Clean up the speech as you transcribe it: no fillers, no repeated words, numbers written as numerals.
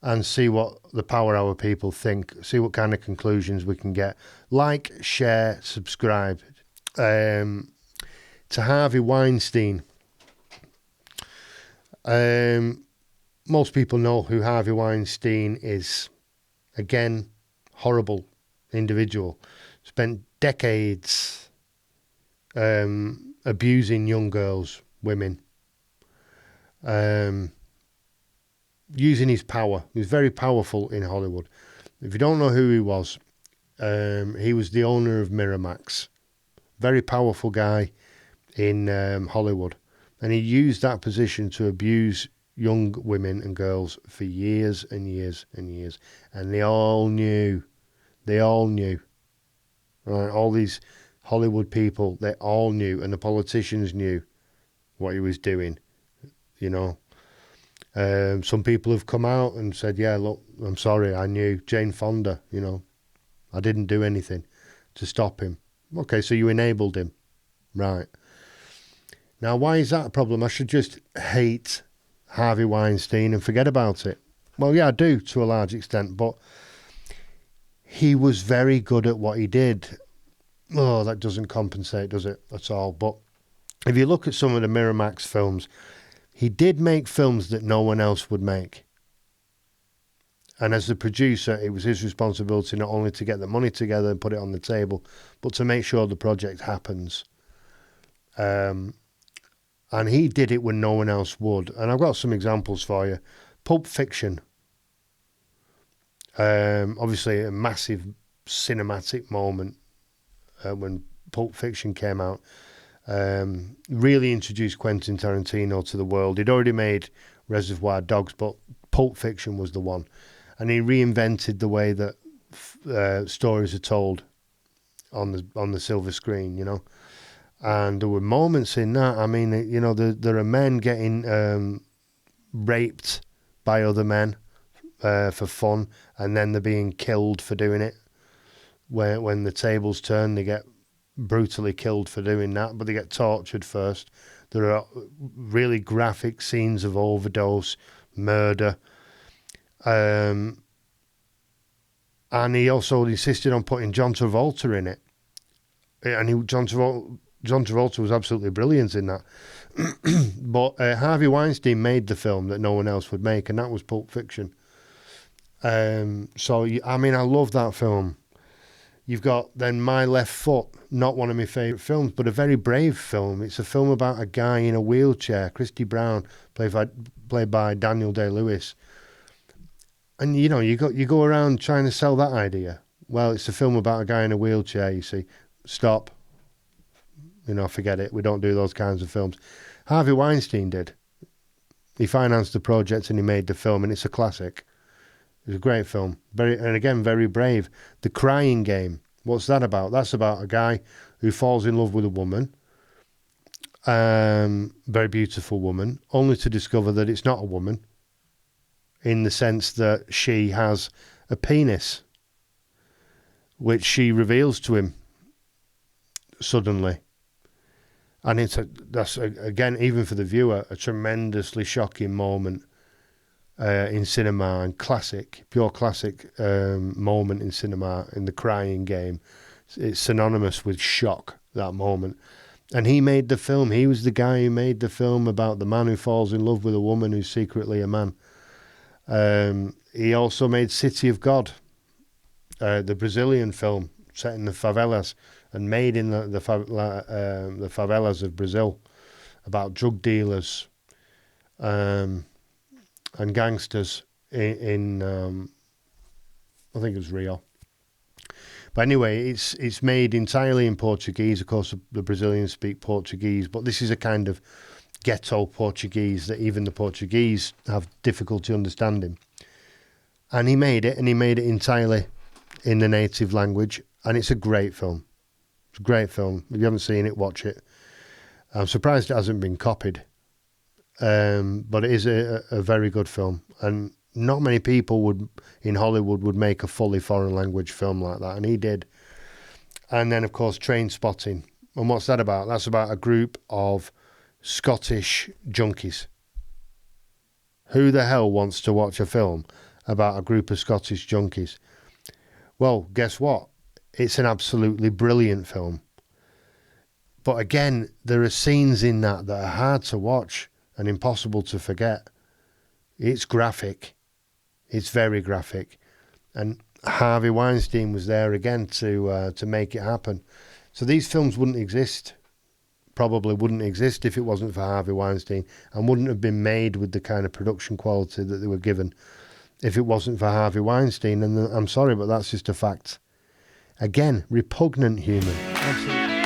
and see what the Power Hour people think, see what kind of conclusions we can get. Like, share, subscribe. To Harvey Weinstein. Most people know who Harvey Weinstein is. Again, horrible individual. Spent decades abusing young girls, women. Using his power. He was very powerful in Hollywood. If you don't know who he was the owner of Miramax. Very powerful guy in Hollywood. And he used that position to abuse young women and girls for years and years and years. And they all knew. They all knew. Right? All these Hollywood people, they all knew. And the politicians knew what he was doing. You know. Some people have come out and said, yeah, look, I'm sorry, I knew. Jane Fonda, you know. I didn't do anything to stop him. Okay, so you enabled him. Right. Now, why is that a problem? I should just hate Harvey Weinstein and forget about it. Well, yeah, I do to a large extent, but he was very good at what he did. Oh, that doesn't compensate, does it, at all? But if you look at some of the Miramax films, he did make films that no one else would make. And as the producer, it was his responsibility not only to get the money together and put it on the table, but to make sure the project happens. And he did it when no one else would. And I've got some examples for you. Pulp Fiction. Obviously a massive cinematic moment when Pulp Fiction came out. Really introduced Quentin Tarantino to the world. He'd already made Reservoir Dogs, but Pulp Fiction was the one. And he reinvented the way that stories are told on the silver screen, you know. And there were moments in that. I mean, you know, there are men getting raped by other men for fun, and then they're being killed for doing it. When the tables turn, they get brutally killed for doing that, but they get tortured first. There are really graphic scenes of overdose, murder. And he also insisted on putting John Travolta in it. And John Travolta was absolutely brilliant in that. But Harvey Weinstein made the film that no one else would make, and that was Pulp Fiction. So, I mean, I love that film. You've got then My Left Foot, not one of my favourite films, but a very brave film. It's a film about a guy in a wheelchair, Christy Brown, played by Daniel Day-Lewis. And, you know, you go around trying to sell that idea. Well, it's a film about a guy in a wheelchair, you see. Stop. You know, forget it. We don't do those kinds of films. Harvey Weinstein did. He financed the project and he made the film, and it's a classic. It's a great film. Very brave. The Crying Game. What's that about? That's about a guy who falls in love with a woman, very beautiful woman, only to discover that it's not a woman, in the sense that she has a penis, which she reveals to him suddenly. And that's again, even for the viewer, a tremendously shocking moment in cinema, and pure classic moment in cinema, in The Crying Game. It's synonymous with shock, that moment. And he made the film. He was the guy who made the film about the man who falls in love with a woman who's secretly a man. He also made City of God, the Brazilian film set in the favelas and made in the favelas of Brazil, about drug dealers and gangsters in I think it was Rio. But anyway, it's made entirely in Portuguese. Of course, the Brazilians speak Portuguese, but this is a kind of ghetto Portuguese that even the Portuguese have difficulty understanding. And he made it entirely in the native language, and it's a great film. It's a great film. If you haven't seen it, watch it. I'm surprised it hasn't been copied, but it is a very good film, and not many people in Hollywood would make a fully foreign language film like that, and he did. And then, of course, Trainspotting. And what's that about? That's about a group of Scottish junkies. Who the hell wants to watch a film about a group of Scottish junkies. Well, guess what? It's an absolutely brilliant film. But again, there are scenes in that are hard to watch and impossible to forget. It's graphic. It's very graphic. And Harvey Weinstein was there again to make it happen. So these films wouldn't exist, probably wouldn't exist if it wasn't for Harvey Weinstein, and wouldn't have been made with the kind of production quality that they were given if it wasn't for Harvey Weinstein. And I'm sorry, but that's just a fact. Again, repugnant human. Absolutely.